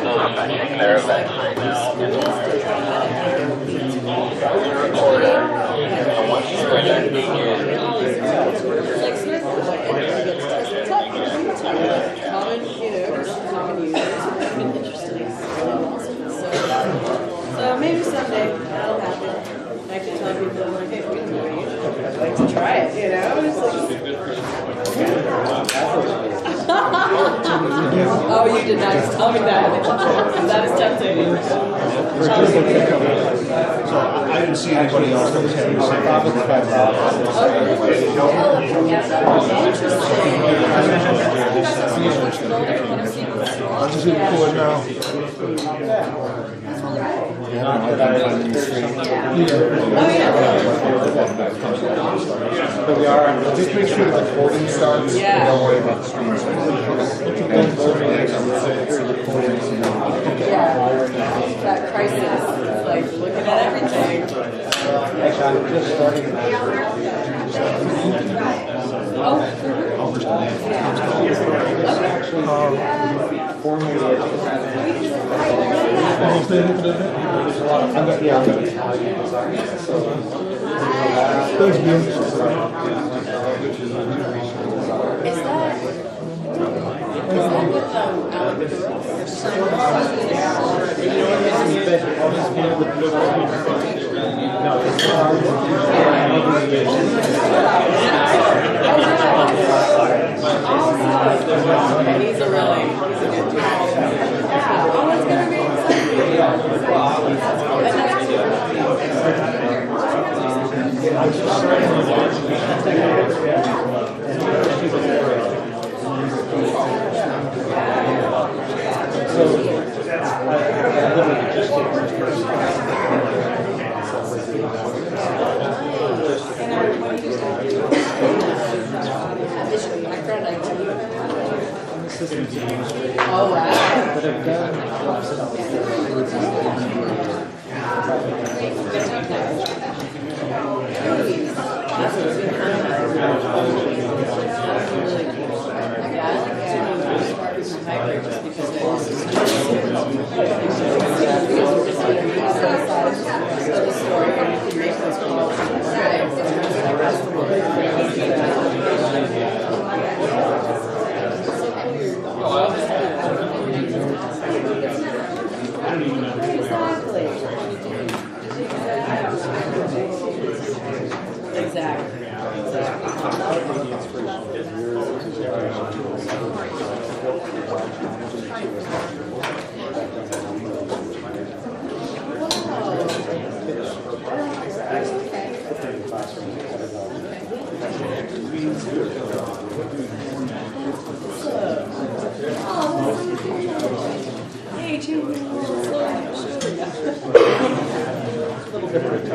So maybe someday that'll happen. I can tell people, like, hey, we can do it. I'd like to try it, you know? It's oh, you did not just tell me that. That is tempting. So I didn't see anybody else that was having the same problem. I'll just record now. But we are, just make sure the recording starts. Yeah. Don't worry about the screens. That crisis. It's like looking at everything. Actually, I'm just starting. Thanks, man. He's a really good yeah. Oh, it's gonna be oh, wow.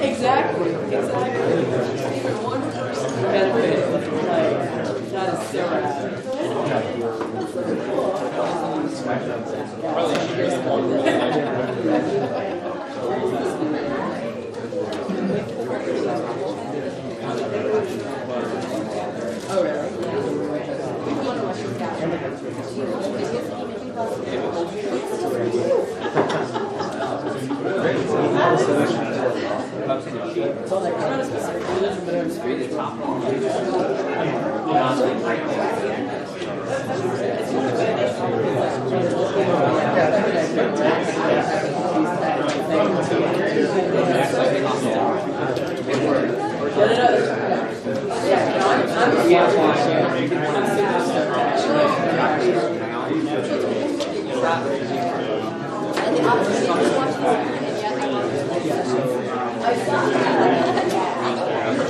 Exactly. Even one person benefit, like, that is so rad. Oh, really?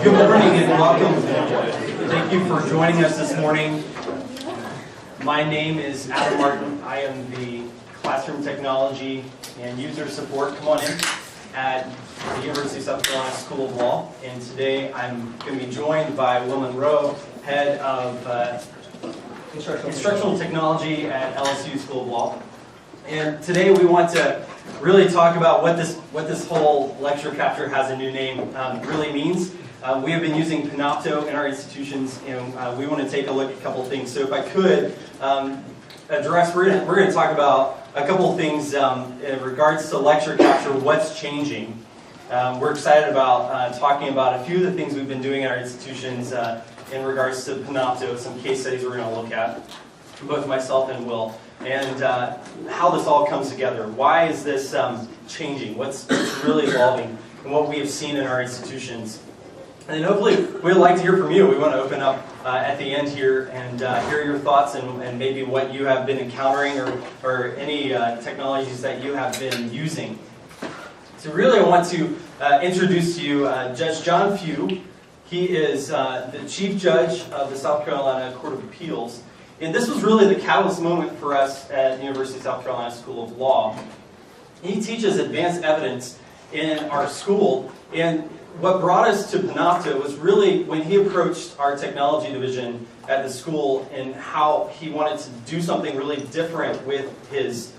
Good morning and welcome. Thank you for joining us this morning. My name is Adam Martin. I am the Classroom Technology and User Support Component at the University of South Carolina School of Law. And today I'm going to be joined by Will Monroe, Head of Instructional Technology at LSU School of Law. And today we want to really talk about what this whole lecture chapter has a new name really means. We have been using Panopto in our institutions, and we want to take a look at a couple of things. So if I could address, we're going to talk about a couple of things in regards to lecture capture, what's changing. We're excited about talking about a few of the things we've been doing at our institutions in regards to Panopto, some case studies we're going to look at, both myself and Will, and how this all comes together. Why is this changing? What's really evolving, and what we have seen in our institutions. And hopefully, we'd like to hear from you. We want to open up at the end here and hear your thoughts and maybe what you have been encountering or any technologies that you have been using. So really, I want to introduce to you Judge John Few. He is the Chief Judge of the South Carolina Court of Appeals. And this was really the catalyst moment for us at the University of South Carolina School of Law. He teaches advanced evidence in our school, and what brought us to Panopto was really when he approached our technology division at the school and how he wanted to do something really different with his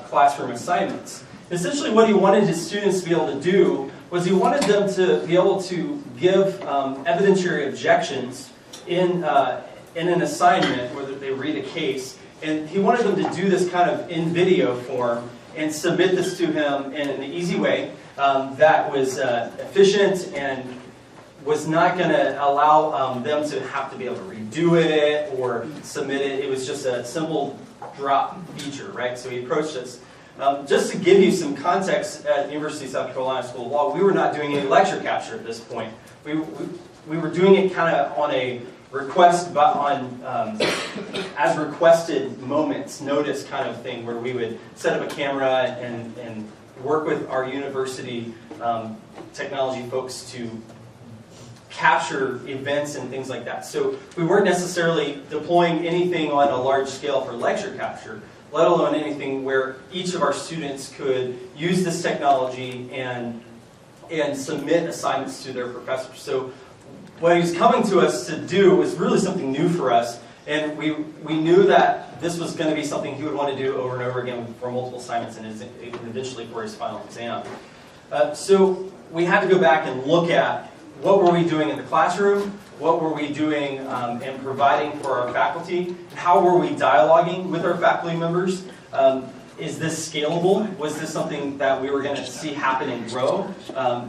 classroom assignments. Essentially what he wanted his students to be able to do was he wanted them to be able to give evidentiary objections in an assignment where they read a case, and he wanted them to do this kind of in video form and submit this to him in an easy way that was efficient and was not going to allow them to have to be able to redo it or submit it. It was just a simple drop feature, right? So he approached us. Just to give you some context, at the University of South Carolina School of Law, we were not doing any lecture capture at this point. We were doing it kind of on a request, but on as requested moments, notice kind of thing, where we would set up a camera and work with our university technology folks to capture events and things like that. So we weren't necessarily deploying anything on a large scale for lecture capture, let alone anything where each of our students could use this technology and submit assignments to their professors. So what he was coming to us to do was really something new for us, and we knew that this was going to be something he would want to do over and over again for multiple assignments and eventually for his final exam. So we had to go back and look at what were we doing in the classroom, what were we doing and providing for our faculty, how were we dialoguing with our faculty members. Is this scalable? Was this something that we were going to see happen and grow?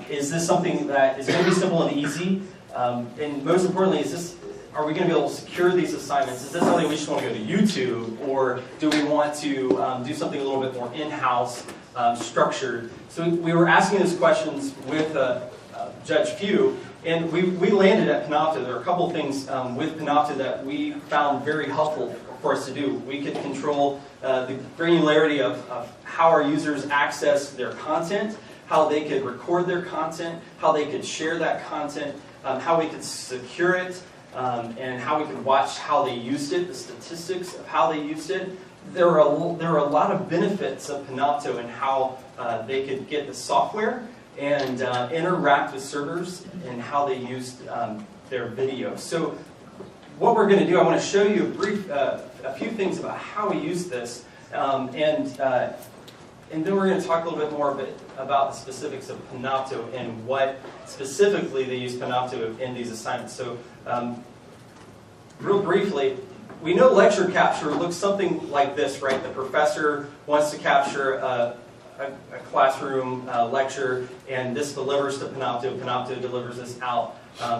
Is this something that is going to be simple and easy? And most importantly, are we going to be able to secure these assignments? Is this something we just want to go to YouTube, or do we want to do something a little bit more in-house, structured? So we were asking those questions with Judge Few, and we landed at Panopto. There are a couple of things with Panopto that we found very helpful for us to do. We could control the granularity of how our users access their content, how they could record their content, how they could share that content, how we could secure it, and how we could watch how they used it, the statistics of how they used it. There are a lot of benefits of Panopto and how they could get the software and interact with servers and how they used their video. So what we're going to do, I want to show you a few things about how we use this, and then we're going to talk a little bit more about the specifics of Panopto and what specifically they use Panopto in these assignments. So real briefly, we know lecture capture looks something like this, right? The professor wants to capture a classroom lecture, and this delivers to Panopto. Panopto delivers this out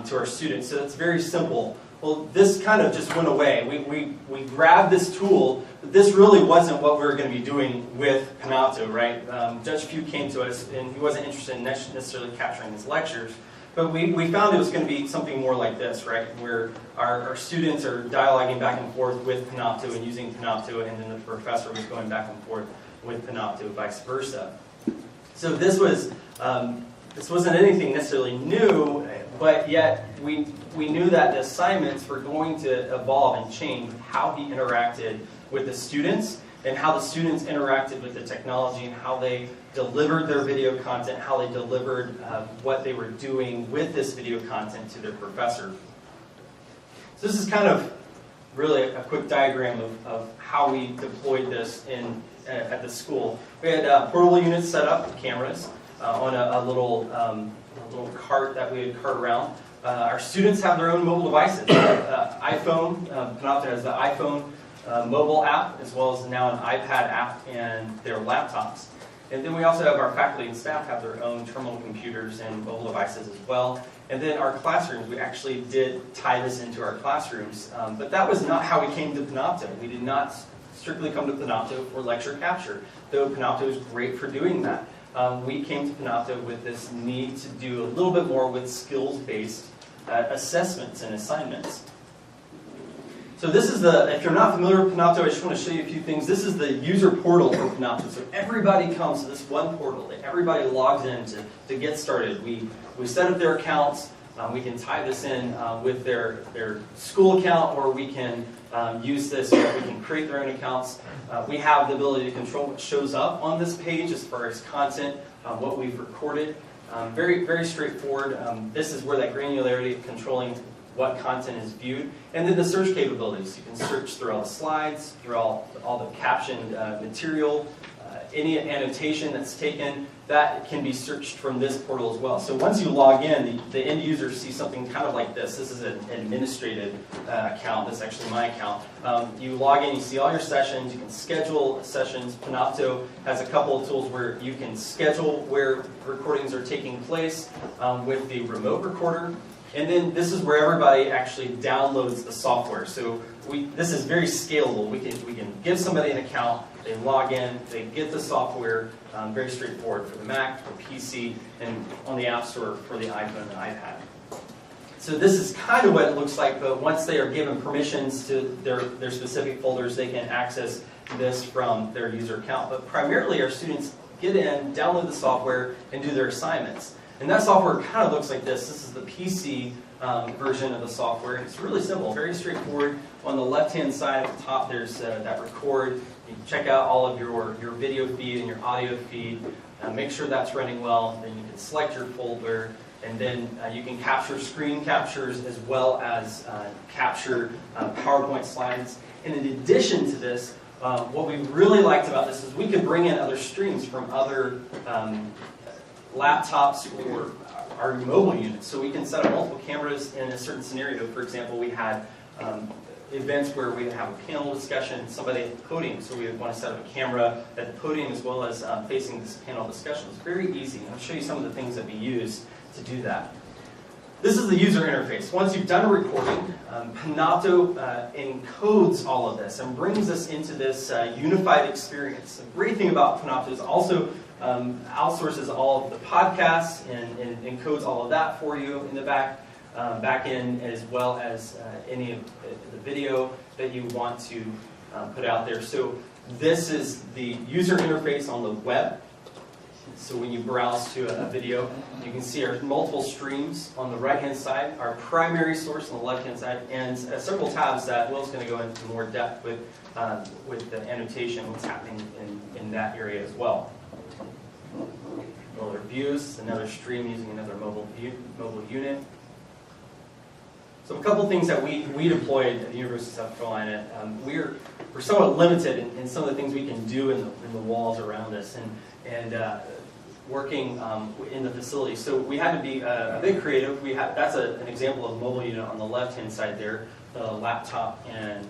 to our students. So it's very simple. Well, this kind of just went away. We grabbed this tool, but this really wasn't what we were going to be doing with Panopto, right? Judge Few came to us, and he wasn't interested in necessarily capturing his lectures, but we found it was going to be something more like this, right? Where our students are dialoguing back and forth with Panopto and using Panopto, and then the professor was going back and forth with Panopto, vice versa. So this wasn't anything necessarily new, but yet we knew that the assignments were going to evolve and change how he interacted with the students and how the students interacted with the technology and how they delivered their video content, how they delivered what they were doing with this video content to their professor. So this is kind of really a quick diagram of how we deployed this at the school. We had portable units set up with cameras on a little cart that we would cart around. Our students have their own mobile devices. iPhone, Panopto has the iPhone mobile app, as well as now an iPad app and their laptops. And then we also have our faculty and staff have their own terminal computers and mobile devices as well. And then our classrooms, we actually did tie this into our classrooms, but that was not how we came to Panopto. We did not strictly come to Panopto for lecture capture, though Panopto is great for doing that. We came to Panopto with this need to do a little bit more with skills-based assessments and assignments. So this is if you're not familiar with Panopto, I just want to show you a few things. This is the user portal for Panopto. So everybody comes to this one portal that everybody logs in to get started. We set up their accounts. We can tie this in with their school account, or we can use this so that we can create their own accounts. We have the ability to control what shows up on this page as far as content, what we've recorded. Very, very straightforward. This is where that granularity of controlling what content is viewed. And then the search capabilities. You can search through all the slides, through all the captioned material, any annotation that's taken, that can be searched from this portal as well. So once you log in, the end user sees something kind of like this. This is an administrative account. This is actually my account. You log in, you see all your sessions, you can schedule sessions. Panopto has a couple of tools where you can schedule where recordings are taking place with the remote recorder. And then this is where everybody actually downloads the software. So this is very scalable. We can give somebody an account, they log in, they get the software, very straightforward for the Mac, for PC, and on the App Store for the iPhone and iPad. So this is kind of what it looks like, but once they are given permissions to their specific folders, they can access this from their user account. But primarily our students get in, download the software, and do their assignments. And that software kind of looks like this. This is the PC version of the software. It's really simple, very straightforward. On the left-hand side at the top, there's that record. You can check out all of your video feed and your audio feed. Make sure that's running well. Then you can select your folder. And then you can capture screen captures as well as capture PowerPoint slides. And in addition to this, what we really liked about this is we could bring in other streams from other laptops or our mobile units. So we can set up multiple cameras in a certain scenario. For example, we had events where we have a panel discussion, somebody at the podium. So we would want to set up a camera at the podium as well as facing this panel discussion. It's very easy. I'll show you some of the things that we use to do that. This is the user interface. Once you've done a recording, Panopto encodes all of this and brings us into this unified experience. The great thing about Panopto is also outsources all of the podcasts and encodes all of that for you in the back end, as well as any of the video that you want to put out there. So this is the user interface on the web. So when you browse to a video, you can see our multiple streams on the right-hand side, our primary source on the left-hand side, and several tabs that Will's going to go into more depth with the annotation, what's happening in that area as well. Other views, another stream using another mobile unit. So a couple things that we deployed at the University of South Carolina. We're somewhat limited in some of the things we can do in the walls around us and working in the facility. So we had to be a bit creative. That's an example of a mobile unit on the left-hand side there, the laptop and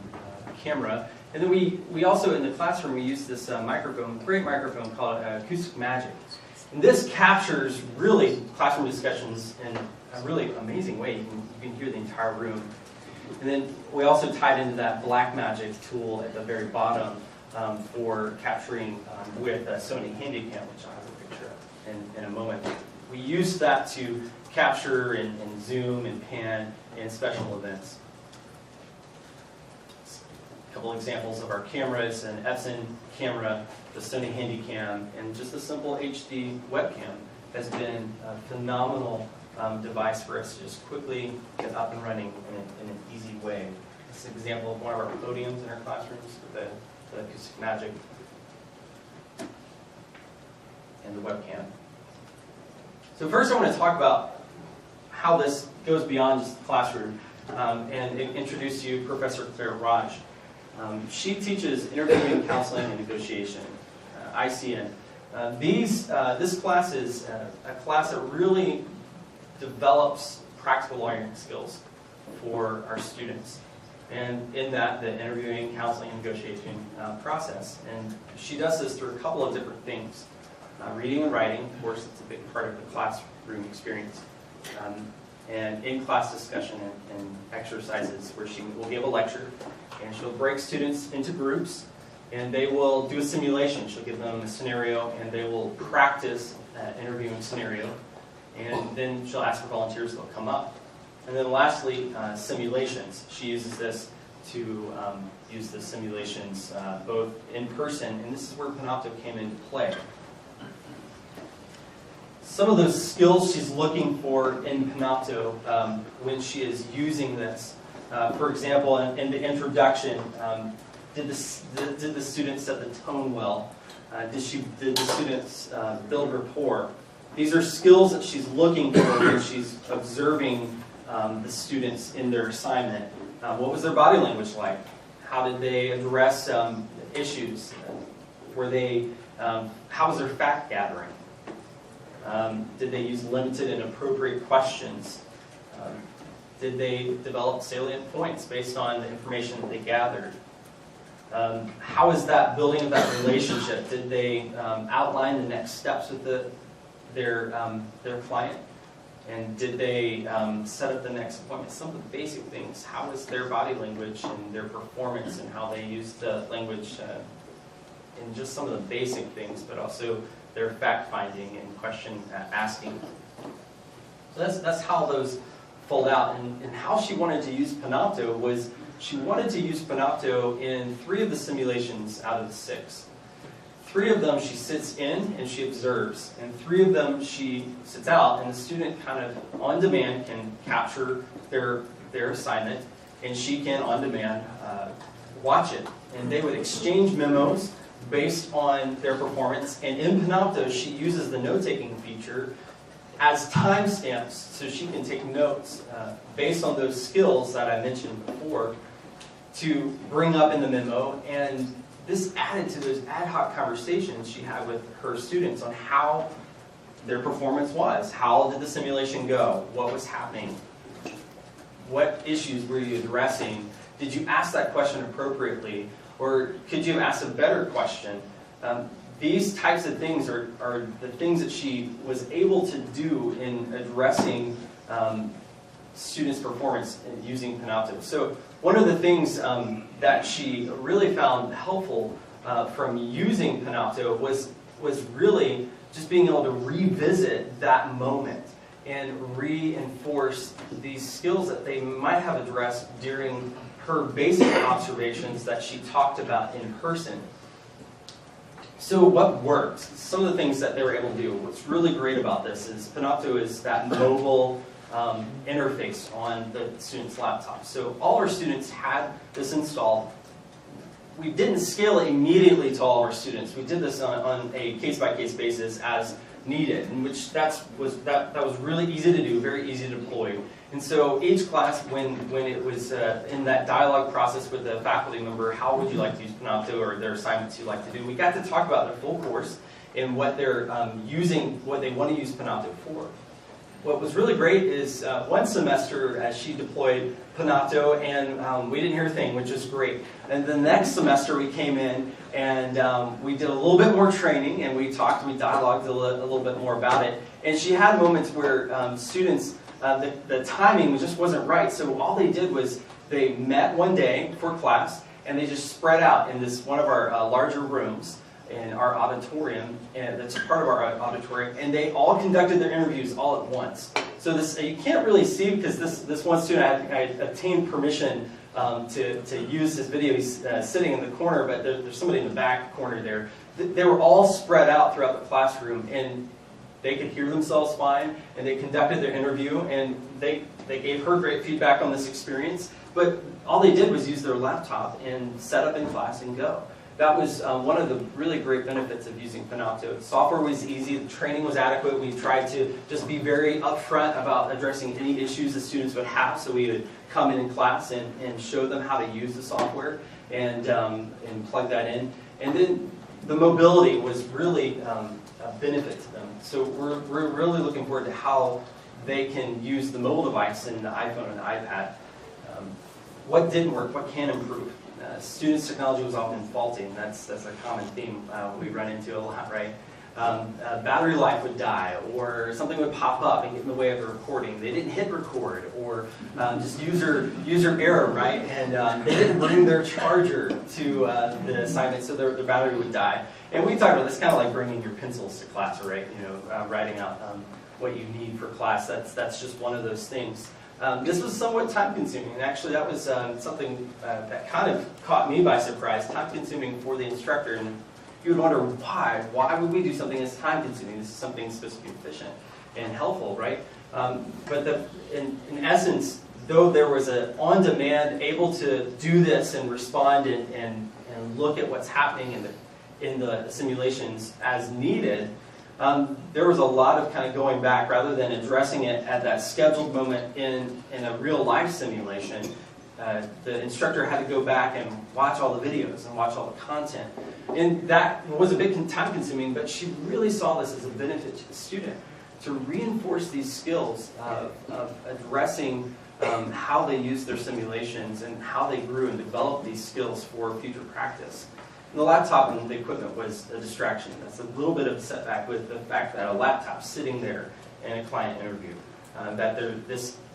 camera. And then we also, in the classroom, we used this microphone, great microphone called Acoustic Magic. And this captures really classroom discussions in a really amazing way. You can hear the entire room. And then we also tied into that Black Magic tool at the very bottom for capturing with Sony Handycam, which I'll have a picture of in a moment. We used that to capture and zoom and pan in special events. A couple examples of our cameras: an Epson camera, the Sony Handycam, and just a simple HD webcam has been a phenomenal device for us to just quickly get up and running in an easy way. This is an example of one of our podiums in our classrooms with the Acoustic Magic and the webcam. So first I want to talk about how this goes beyond just the classroom and introduce you Professor Claire Raj. She teaches interviewing, counseling, and negotiation, ICN. This class is a class that really develops practical lawyering skills for our students. and in that, the interviewing, counseling, and negotiation process. And she does this through a couple of different things. Reading and writing, of course, it's a big part of the classroom experience. And in-class discussion and exercises where she will give a lecture, and she'll break students into groups, and they will do a simulation. She'll give them a scenario, and they will practice interviewing scenario, and then she'll ask for volunteers. They'll come up. And then lastly, simulations. She uses this to use the simulations both in person, and this is where Panopto came into play. Some of those skills she's looking for in Panopto when she is using this. For example, in the introduction, did the students set the tone well? Did the students build rapport? These are skills that she's looking for when she's observing the students in their assignment. What was their body language like? How did they address issues? How was their fact gathering? Did they use limited and appropriate questions? Did they develop salient points based on the information that they gathered? How is that building of that relationship? Did they outline the next steps with their client? And did they set up the next appointment? Some of the basic things. How was their body language and their performance and how they used the language in just some of the basic things, but also their fact-finding and question asking. So that's how those fold out. And how she wanted to use Panopto was she wanted to use Panopto in 3 of the simulations out of the 6. 3 of them she sits in and she observes, and 3 of them she sits out, and the student kind of on demand can capture their assignment, and she can on demand watch it. And they would exchange memos based on their performance, and in Panopto she uses the note-taking feature as timestamps so she can take notes based on those skills that I mentioned before to bring up in the memo. And this added to those ad hoc conversations she had with her students on how their performance was. How did the simulation go? What was happening? What issues were you addressing? Did you ask that question appropriately? Or could you have asked a better question? These types of things are the things that she was able to do in addressing students' performance using Panopto. So one of the things that she really found helpful from using Panopto was really just being able to revisit that moment and reinforce these skills that they might have addressed during her basic observations that she talked about in person. So what worked? Some of the things that they were able to do. What's really great about this is Panopto is that mobile interface on the student's laptop. So all our students had this installed. We didn't scale it immediately to all of our students. We did this on a case-by-case basis as needed, in which that was really easy to do, very easy to deploy. And so each class, when it was in that dialogue process with the faculty member, how would you like to use Panopto, or their assignments you'd like to do, we got to talk about their full course and what they're using, what they want to use Panopto for. What was really great is one semester as she deployed Panopto, and we didn't hear a thing, which is great. And the next semester we came in and we did a little bit more training, and we dialogued a little bit more about it. And she had moments where students, the timing just wasn't right. So all they did was they met one day for class, and they just spread out in this one of our larger rooms in our auditorium, and that's part of our auditorium, and they all conducted their interviews all at once. So this you can't really see because this one student I obtained permission to use his video. He's sitting in the corner, but there's somebody in the back corner there. They were all spread out throughout the classroom, and they could hear themselves fine, and they conducted their interview, and they gave her great feedback on this experience. But all they did was use their laptop and set up in class and go. That was one of the really great benefits of using Panopto. The software was easy, the training was adequate. We tried to just be very upfront about addressing any issues the students would have, so we would come in class and show them how to use the software and plug that in. And then the mobility was really a benefit to them. So we're really looking forward to how they can use the mobile device in the iPhone and the iPad. what didn't work, what can improve. Students' technology was often faulty, and that's a common theme we run into a lot, right? Battery life would die, or something would pop up and get in the way of the recording. They didn't hit record, or just user error, right? And they didn't bring their charger to the assignment, so their battery would die. And we talked about this kind of like bringing your pencils to class, right? You know, writing out what you need for class. That's just one of those things. This was somewhat time-consuming, and actually that was something that kind of caught me by surprise. Time-consuming for the instructor, and you would wonder why. Why would we do something that's time-consuming? This is something supposed to be efficient and helpful, right? But in essence, though there was an on-demand, able to do this and respond and look at what's happening in the simulations as needed, there was a lot of kind of going back rather than addressing it at that scheduled moment in a real-life simulation. The instructor had to go back and watch all the videos and watch all the content. And that was a bit time-consuming, but she really saw this as a benefit to the student, to reinforce these skills of addressing how they use their simulations and how they grew and developed these skills for future practice. And the laptop and the equipment was a distraction. That's a little bit of a setback with the fact that a laptop sitting there in a client interview.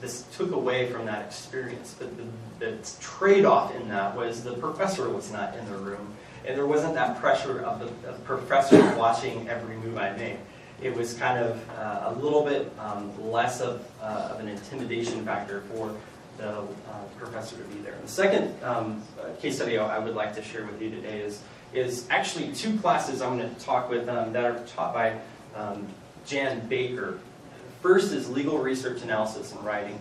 This took away from that experience. But the trade-off in that was the professor was not in the room, and there wasn't that pressure of the professor watching every move I made. It was kind of a little bit less of an intimidation factor for the professor to be there. The second case study I would like to share with you today is actually two classes I'm going to talk with that are taught by Jan Baker. First is legal research analysis and writing,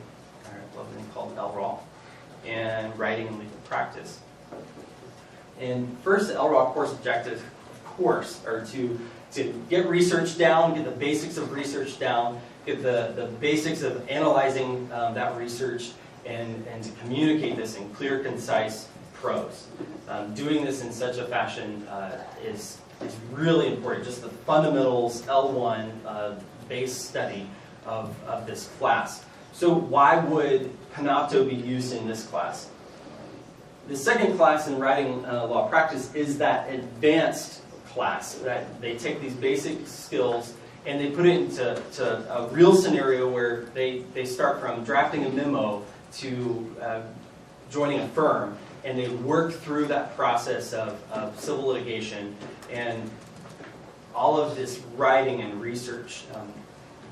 lovely called LRAW, and writing and legal practice. And first, the LRAW course objectives, of course, are to get research down, get the basics of research down, get the basics of analyzing that research, and to communicate this in clear, concise prose. Doing this in such a fashion is really important. Just the fundamentals, L1 base study of this class. So why would Panopto be used in this class? The second class in writing law practice is that advanced class. That they take these basic skills and they put it into a real scenario where they start from drafting a memo to joining a firm, and they work through that process of civil litigation and all of this writing and research.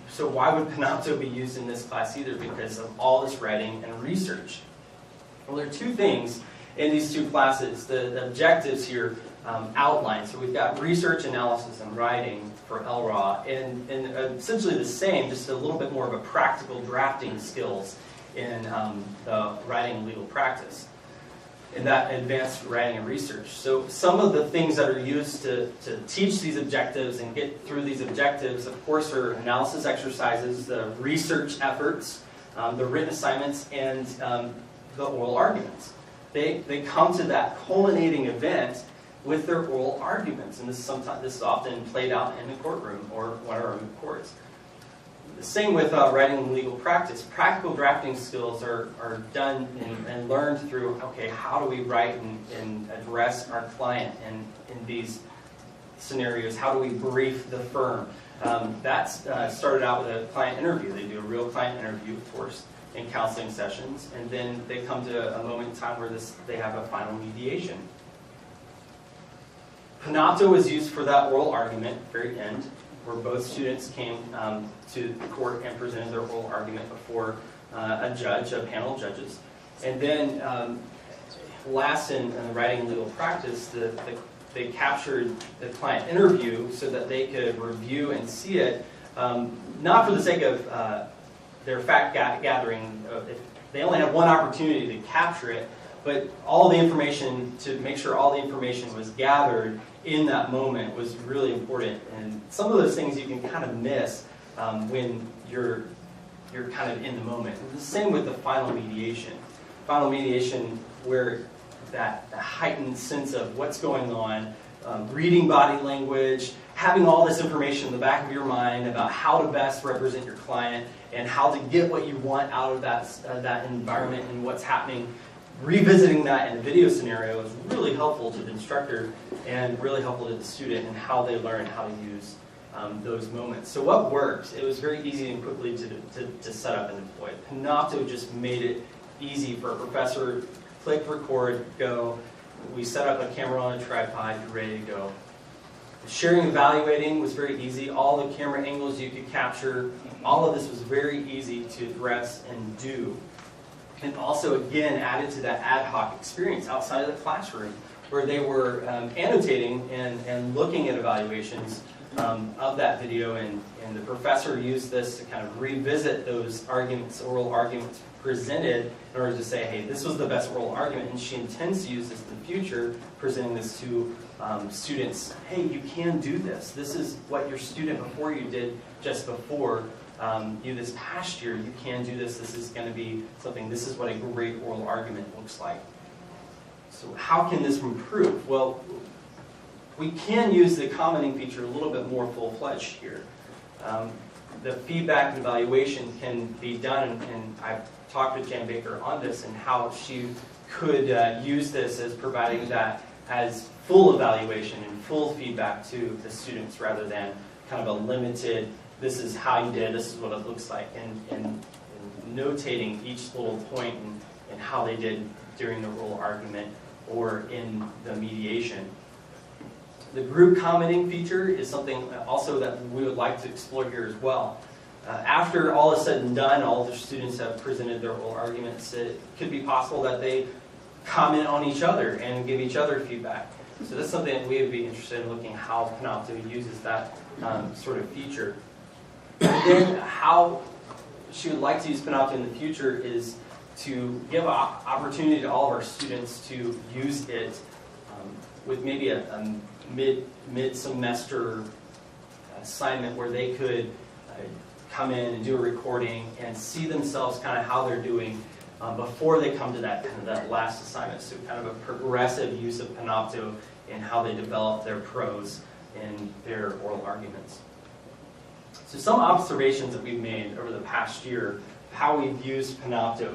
So why would Panopto be used in this class either? Because of all this writing and research. Well, there are two things in these two classes. The objectives here outlined. So we've got research, analysis, and writing for LRAW, and essentially the same, just a little bit more of a practical drafting skills in the writing and legal practice, in that advanced writing and research. So some of the things that are used to teach these objectives and get through these objectives, of course, are analysis exercises, the research efforts, the written assignments, and the oral arguments. They come to that culminating event with their oral arguments, and this is often played out in the courtroom or one of our courts. The same with writing and legal practice. Practical drafting skills are done and learned through, okay, how do we write and address our client in these scenarios? How do we brief the firm? That's started out with a client interview. They do a real client interview, of course, in counseling sessions, and then they come to a moment in time where they have a final mediation. Panopto was used for that oral argument, very end, where both students came to the court and presented their oral argument before a judge, a panel of judges. And then last in the writing and legal practice, they captured the client interview so that they could review and see it, not for the sake of their fact gathering. They only had one opportunity to capture it, but all the information, to make sure all the information was gathered in that moment, was really important. And some of those things you can kind of miss when you're kind of in the moment. And the same with the final mediation. Final mediation, where that heightened sense of what's going on, reading body language, having all this information in the back of your mind about how to best represent your client and how to get what you want out of that environment and what's happening. revisiting that in a video scenario is really helpful to the instructor and really helpful to the student and how they learn how to use those moments. So what worked? It was very easy and quickly to set up and deploy. Panopto just made it easy for a professor. Click, record, go. We set up a camera on a tripod, you're ready to go. Sharing, evaluating was very easy. All the camera angles you could capture, all of this was very easy to address and do. And also, again, added to that ad hoc experience outside of the classroom, where they were annotating and looking at evaluations of that video, and the professor used this to kind of revisit those arguments, oral arguments presented, in order to say, hey, this was the best oral argument, and she intends to use this in the future, presenting this to students. Hey, you can do this. This is what your student before you did just before you this past year. You can do this. This is going to be something. This is what a great oral argument looks like. So how can this improve? Well, we can use the commenting feature a little bit more full-fledged here. The feedback and evaluation can be done, and I've talked with Jan Baker on this and how she could use this as providing that as full evaluation and full feedback to the students, rather than kind of a limited, this is how you did, this is what it looks like, and notating each little point and how they did during the oral argument or in the mediation. The group commenting feature is something also that we would like to explore here as well. After all is said and done, all the students have presented their oral arguments, it could be possible that they comment on each other and give each other feedback. So that's something that we would be interested in looking how Panopto uses that sort of feature. And then how she would like to use Panopto in the future is to give an opportunity to all of our students to use it with maybe a mid-semester assignment where they could come in and do a recording and see themselves kind of how they're doing before they come to that kind of that last assignment. So kind of a progressive use of Panopto in how they develop their prose in their oral arguments. So some observations that we've made over the past year, how we've used Panopto.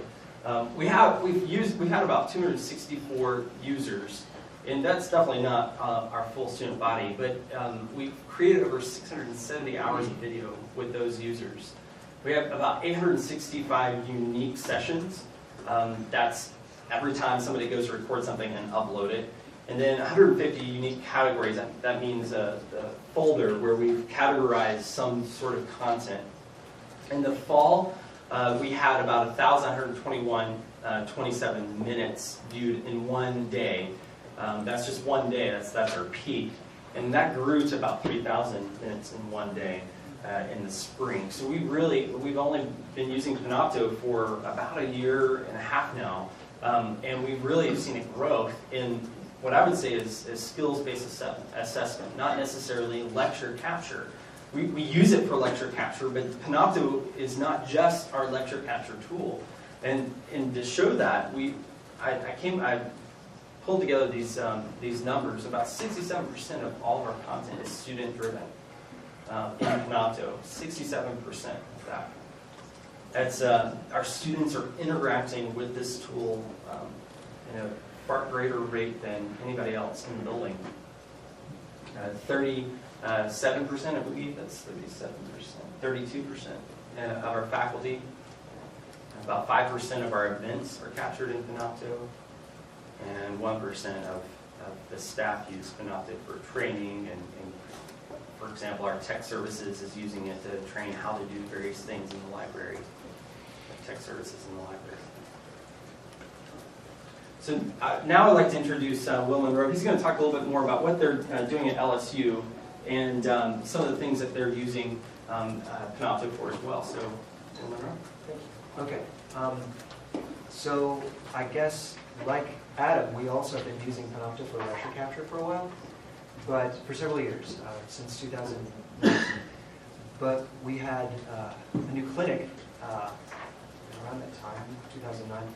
We've had about 264 users, and that's definitely not our full student body, but we've created over 670 hours of video with those users. We have about 865 unique sessions. That's every time somebody goes to record something and upload it. And then 150 unique categories. That means the folder where we've categorized some sort of content. In the fall, we had about 1,121 27 minutes viewed in one day. That's just one day. That's our peak. And that grew to about 3,000 minutes in one day in the spring. So we've only been using Panopto for about a year and a half now. And we've really seen a growth in what I would say is skills-based assessment, not necessarily lecture capture. We use it for lecture capture, but Panopto is not just our lecture capture tool. And to show that, I pulled together these numbers. About 67% of all of our content is student-driven in Panopto. 67% of that. That's our students are interacting with this tool in a far greater rate than anybody else in the building. 37%, I believe, that's 37%, 32% of our faculty. About 5% of our events are captured in Panopto, and 1% of the staff use Panopto for training, and for example, our tech services is using it to train how to do various things in the library, tech services in the library. So now I'd like to introduce Will Monroe. He's going to talk a little bit more about what they're doing at LSU and some of the things that they're using Panopto for as well. So, Will Monroe. Okay. So I guess, like Adam, we also have been using Panopto for lecture capture for a while, but for several years, since 2009. But we had a new clinic around that time, 2009.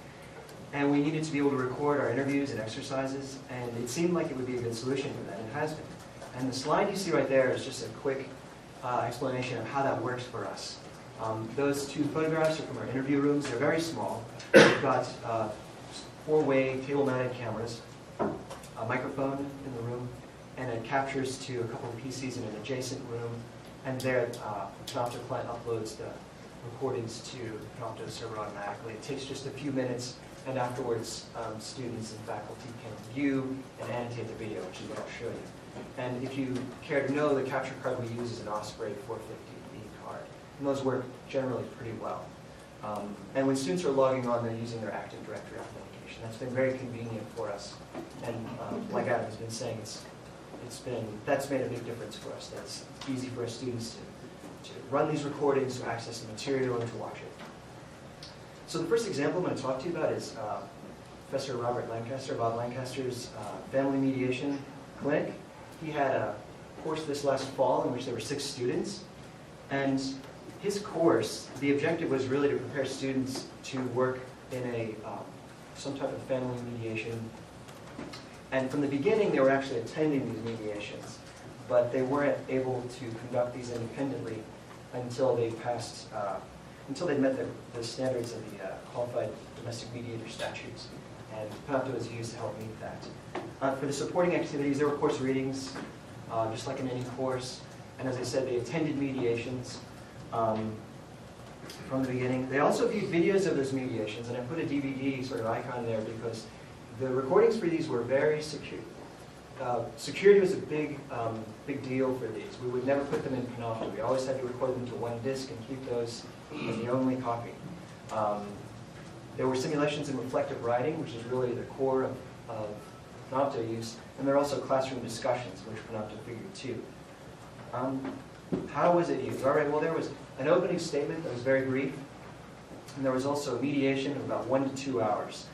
And we needed to be able to record our interviews and exercises, and it seemed like it would be a good solution for that, and it has been. And the slide you see right there is just a quick explanation of how that works for us. Those two photographs are from our interview rooms. They're very small. We've got 4-way table-mounted cameras, a microphone in the room, and it captures to a couple of PCs in an adjacent room, and there the Panopto client uploads the recordings to the Panopto server automatically. It takes just a few minutes, and afterwards students and faculty can view and annotate the video, which is what I'll show you. And if you care to know, the capture card we use is an Osprey 450B card, and those work generally pretty well. And when students are logging on, they're using their Active Directory authentication. That's been very convenient for us, and like Adam has been saying, that's made a big difference for us. That's easy for our students to run these recordings, to access the material, and to watch it. So the first example I'm going to talk to you about is Professor Bob Lancaster's family mediation clinic. He had a course this last fall in which there were 6 students, and his course, the objective was really to prepare students to work in some type of family mediation. And from the beginning, they were actually attending these mediations, but they weren't able to conduct these independently until they passed, until they met the standards of the Qualified Domestic Mediator statutes. And Panopto was used to help meet that. For the supporting activities, there were course readings, just like in any course. And as I said, they attended mediations from the beginning. They also viewed videos of those mediations, and I put a DVD sort of icon there because the recordings for these were very secure. Security was a big deal for these. We would never put them in Panopto. We always had to record them to one disk and keep those as the only copy. There were simulations in reflective writing, which is really the core of Panopto use, and there are also classroom discussions, which Panopto figured too. How was it used? All right, well, there was an opening statement that was very brief, and there was also a mediation of about 1 to 2 hours.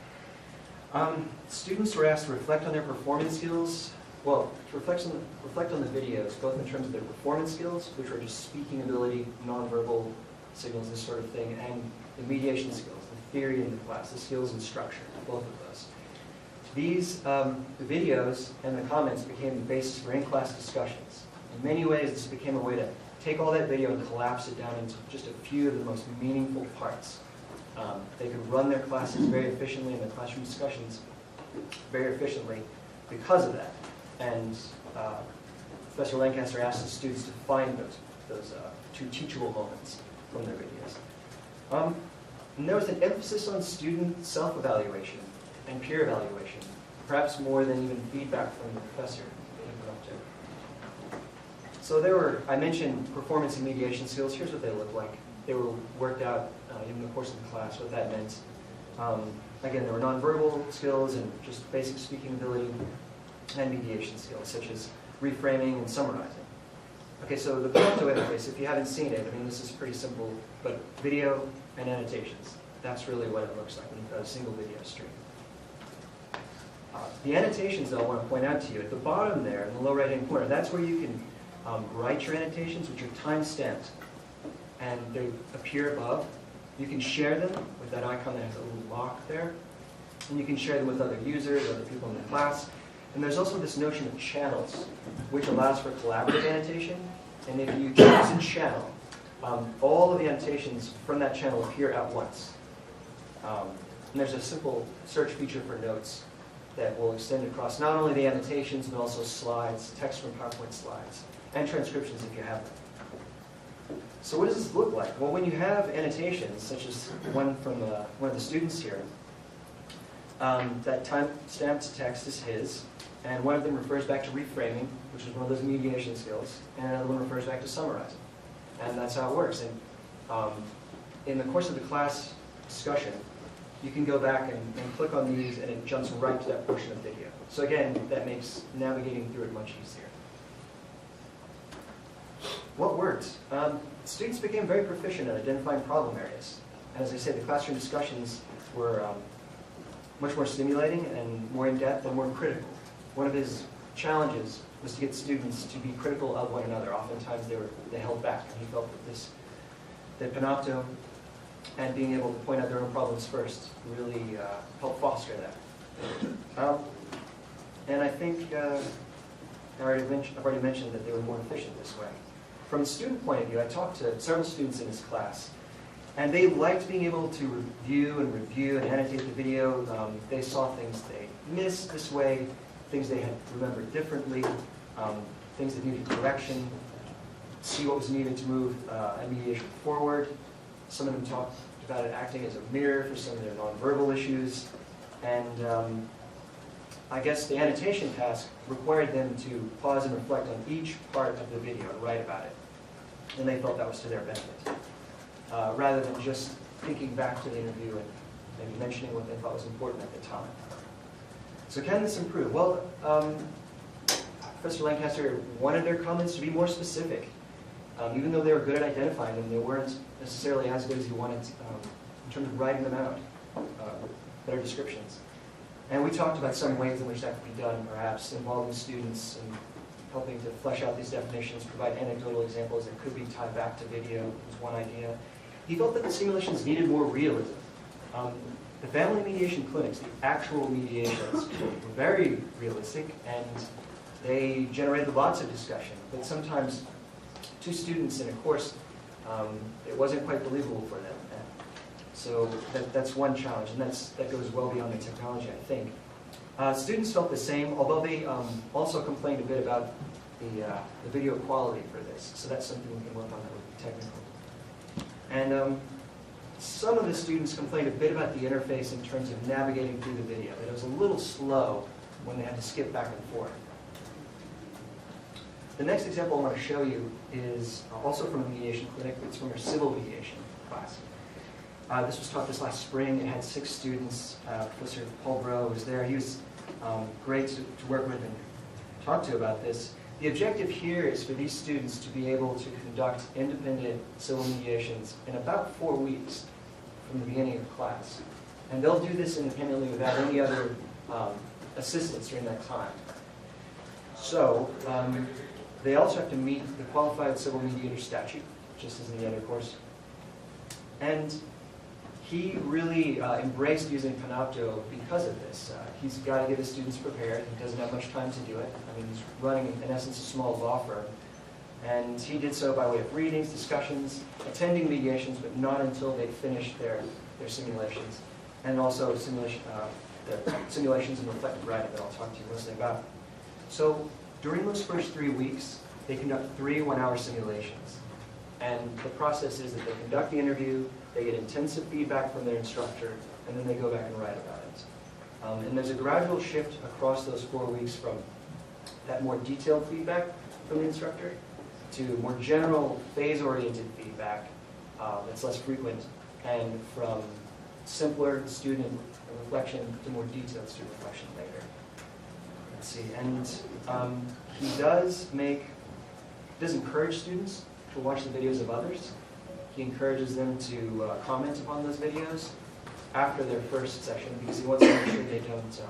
Students were asked to reflect on their performance skills. Well, to reflect on the videos, both in terms of their performance skills, which were just speaking ability, nonverbal signals, this sort of thing, and the mediation skills, the theory in the class, the skills and structure, both of those. These the videos and the comments became the basis for in-class discussions. In many ways, this became a way to take all that video and collapse it down into just a few of the most meaningful parts. They could run their classes very efficiently and the classroom discussions very efficiently because of that. And Professor Lancaster asked the students to find those 2 teachable moments from their videos. And there was an emphasis on student self-evaluation and peer evaluation, perhaps more than even feedback from the professor. So there were, I mentioned performance and mediation skills. Here's what they looked like. They were worked out in the course of the class, what that meant. Again, there were nonverbal skills and just basic speaking ability and mediation skills, such as reframing and summarizing. Okay, so the Panopto interface, if you haven't seen it, I mean, this is pretty simple, but video and annotations. That's really what it looks like when you've got a single video stream. The annotations, though, I want to point out to you, at the bottom there, in the low right-hand corner, that's where you can write your annotations, which are time-stamped, and they appear above. You can share them with that icon that has a little lock there, and you can share them with other users, other people in the class. And there's also this notion of channels, which allows for collaborative annotation. And if you choose a channel, all of the annotations from that channel appear at once. And there's a simple search feature for notes that will extend across not only the annotations, but also slides, text from PowerPoint slides, and transcriptions if you have them. So what does this look like? Well, when you have annotations, such as one from one of the students here, that time-stamped text is his, and one of them refers back to reframing, which is one of those mediation skills, and another one refers back to summarizing. And that's how it works. And in the course of the class discussion, you can go back and click on these, and it jumps right to that portion of video. So again, that makes navigating through it much easier. What worked? Students became very proficient at identifying problem areas. And as I said, the classroom discussions were much more stimulating and more in-depth and more critical. One of his challenges was to get students to be critical of one another. Oftentimes they held back, and he felt that Panopto and being able to point out their own problems first really helped foster that. And I think I've already mentioned that they were more efficient this way. From a student point of view, I talked to several students in this class, And they liked being able to review and annotate the video. They saw things they missed this way, things they had remembered differently, things that needed correction, see what was needed to move a mediation forward. Some of them talked about it acting as a mirror for some of their nonverbal issues. And I guess the annotation task required them to pause and reflect on each part of the video and write about it. And they felt that was to their benefit, rather than just thinking back to the interview and maybe mentioning what they thought was important at the time. So can this improve? Well, Professor Lancaster wanted their comments to be more specific. Even though they were good at identifying them, they weren't necessarily as good as he wanted in terms of writing them out, better descriptions. And we talked about some ways in which that could be done, perhaps involving students and helping to flesh out these definitions, provide anecdotal examples that could be tied back to video was one idea. He felt that the simulations needed more realism. The family mediation clinics, the actual mediations, were very realistic, and they generated lots of discussion. But sometimes, two students in a course, it wasn't quite believable for them. So that's one challenge, and that goes well beyond the technology, I think. Students felt the same, although they also complained a bit about the video quality for this. So that's something we can work on that would be technical. And some of the students complained a bit about the interface in terms of navigating through the video, that it was a little slow when they had to skip back and forth. The next example I want to show you is also from a mediation clinic. It's from our civil mediation class. This was taught this last spring. It had 6 students. Professor Paul Bro was there. He was great to work with and talk to about this. The objective here is for these students to be able to conduct independent civil mediations in about 4 weeks from the beginning of class. And they'll do this independently without any other assistance during that time. So they also have to meet the Qualified Civil Mediator Statute, just as in the other course. And he really embraced using Panopto because of this. He's got to get his students prepared. He doesn't have much time to do it. I mean, he's running, in essence, a small law firm. And he did so by way of readings, discussions, attending mediations, but not until they finished their simulations. And also the simulations and reflective writing that I'll talk to you mostly about. So during those first 3 weeks, they conduct 3 one-hour simulations. And the process is that they conduct the interview, they get intensive feedback from their instructor, and then they go back and write about it. And there's a gradual shift across those 4 weeks from that more detailed feedback from the instructor to more general phase-oriented feedback that's less frequent, and from simpler student reflection to more detailed student reflection later. Let's see, and he does encourage students to watch the videos of others. He encourages them to comment upon those videos after their first session, because he wants to make sure they don't,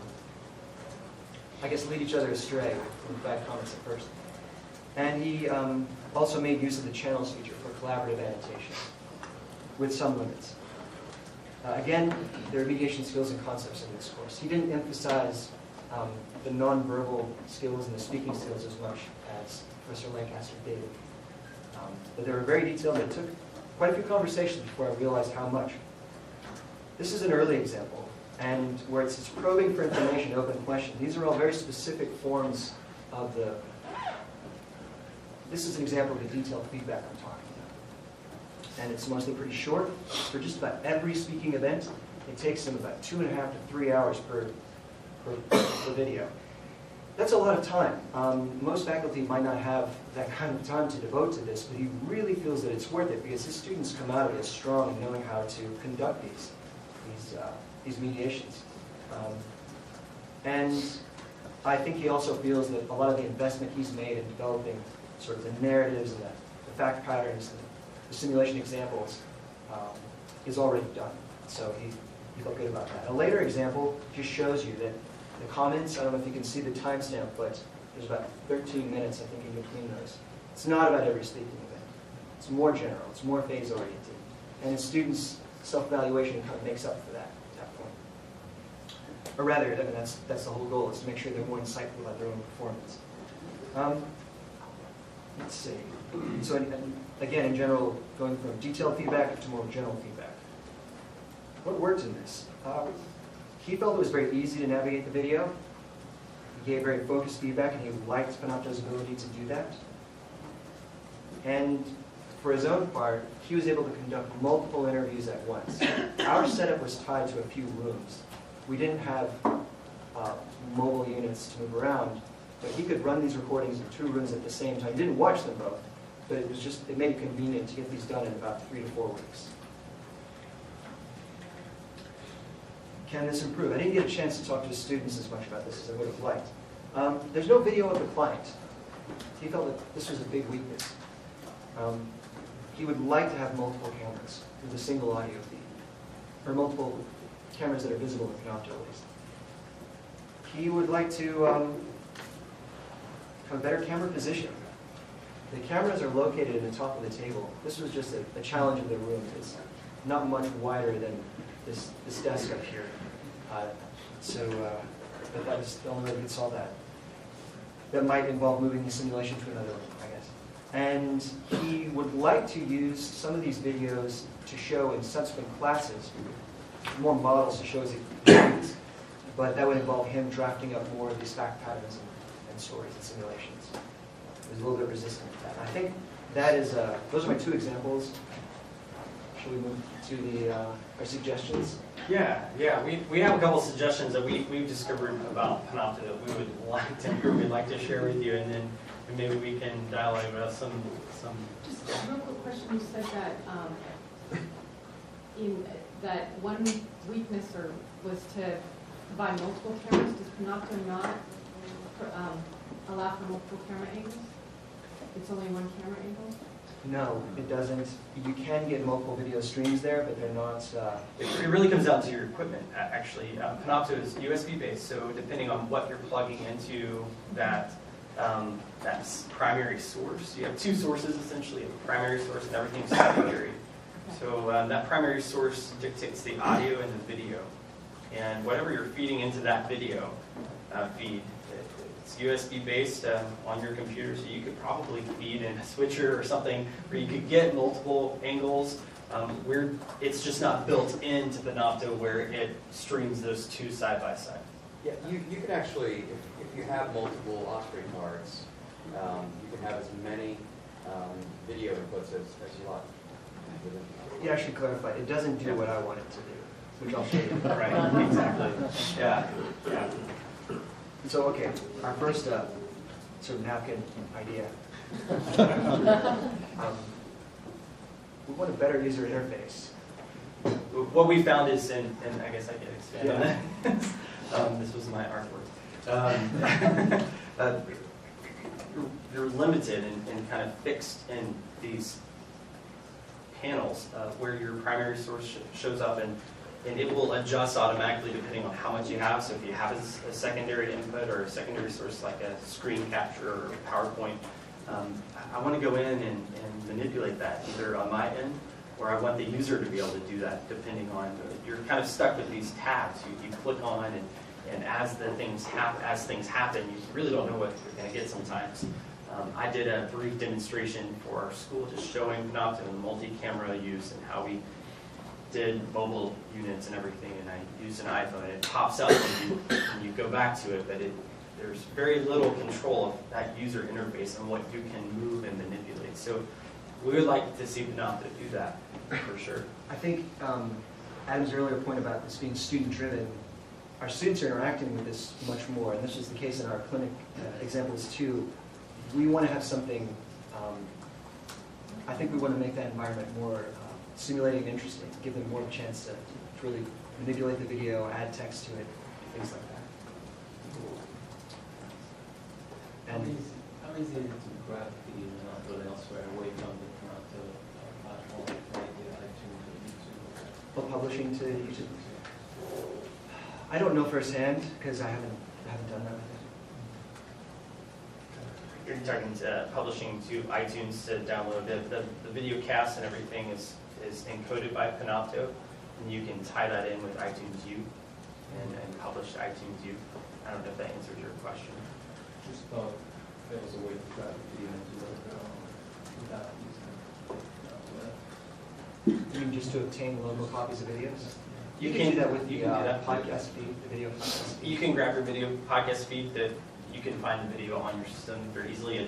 I guess, lead each other astray with bad comments at first. And he also made use of the channels feature for collaborative annotation, with some limits. Again, there are mediation skills and concepts in this course. He didn't emphasize the nonverbal skills and the speaking skills as much as Professor Lancaster did. But they were very detailed. It took quite a few conversations before I realized how much. This is an early example, and where it's probing for information, open question. These are all very specific forms of the... This is an example of the detailed feedback I'm talking about. And it's mostly pretty short. For just about every speaking event, it takes them about 2.5 to 3 hours per video. That's a lot of time. Most faculty might not have that kind of time to devote to this, but he really feels that it's worth it because his students come out of it strong in knowing how to conduct these mediations. And I think he also feels that a lot of the investment he's made in developing sort of the narratives and the fact patterns and the simulation examples is already done. So he felt good about that. A later example just shows you that the comments, I don't know if you can see the timestamp, but there's about 13 minutes, I think, in between those. It's not about every speaking event. It's more general. It's more phase-oriented. And the students' self-evaluation kind of makes up for that at that point. Or rather, I mean, that's the whole goal, is to make sure they're more insightful about their own performance. Let's see. So again, in general, going from detailed feedback to more general feedback. What worked in this? He felt it was very easy to navigate the video. He gave very focused feedback, and he liked Panopto's ability to do that. And for his own part, he was able to conduct multiple interviews at once. Our setup was tied to a few rooms. We didn't have mobile units to move around, but he could run these recordings in 2 rooms at the same time. He didn't watch them both, but it made it convenient to get these done in about 3 to 4 weeks. Can this improve? I didn't get a chance to talk to the students as much about this as I would have liked. There's no video of the client. He felt that this was a big weakness. He would like to have multiple cameras with a single audio feed, or multiple cameras that are visible in Panopto at least. He would like to have a better camera position. The cameras are located in the top of the table. This was just a challenge of the room. It's not much wider than this desk up here. But that was the only way we could solve that. That might involve moving the simulation to another room, I guess. And he would like to use some of these videos to show in subsequent classes, more models to show as he needs. But that would involve him drafting up more of these fact patterns and stories and simulations. He was a little bit resistant to that. And I think that is, those are my 2 examples. Shall we move to our suggestions? Yeah. We have a couple suggestions that we've discovered about Panopto that we would like to we'd like to share with you, and then maybe we can dialogue about some. Just a real quick question. You said that that one weakness was to buy multiple cameras. Does Panopto not allow for multiple camera angles? It's only one camera angle? No, it doesn't. You can get multiple video streams there, but they're not... It really comes down to your equipment, actually. Panopto is USB based, so depending on what you're plugging into that primary source, you have 2 sources essentially, a primary source and everything's secondary. So that primary source dictates the audio and the video. And whatever you're feeding into that video feed, it's USB based on your computer, so you could probably feed in a switcher or something where you could get multiple angles. It's just not built into Panopto where it streams those 2 side by side. Yeah, you can actually, if you have multiple off-screen cards, you can have as many video inputs as you like. Yeah, I should clarify. It doesn't do what I want it to do, which I'll show you. Right, exactly. Yeah. So, okay, our first sort of napkin idea. We want a better user interface. What we found is, and I guess I can expand on that. This was my artwork. You're limited and kind of fixed in these panels where your primary source shows up, and it will adjust automatically depending on how much you have. So if you have a secondary input or a secondary source like a screen capture or a PowerPoint, I want to go in and manipulate that either on my end, or I want the user to be able to do that depending on, you're kind of stuck with these tabs. You click on, and as things happen, you really don't know what you're going to get sometimes. I did a brief demonstration for our school just showing Panopto and multi-camera use and how we did mobile units and everything, and I used an iPhone, and it pops up when you go back to it, but there's very little control of that user interface and what you can move and manipulate. So we would like to see Panopto do that, for sure. I think Adam's earlier point about this being student-driven, our students are interacting with this much more, and this was the case in our clinic examples too. We want to have something, I think we want to make that environment more stimulating and interesting, give them more of a chance to really manipulate the video, add text to it, things like that. How easy is it to grab the Panopto elsewhere away from the Panopto platform, like iTunes or YouTube? For publishing to YouTube? I don't know firsthand, because I haven't done that with it. You're talking to publishing to iTunes to download. The video cast and everything is encoded by Panopto, and you can tie that in with iTunes U and publish to iTunes U. I don't know if that answers your question. Just thought there was a way to grab the video and do it just to obtain local copies of videos? You can can do that with you the can do that. podcast feed, the video podcast feed. You can grab your video podcast feed that you can find the video on your system very easily.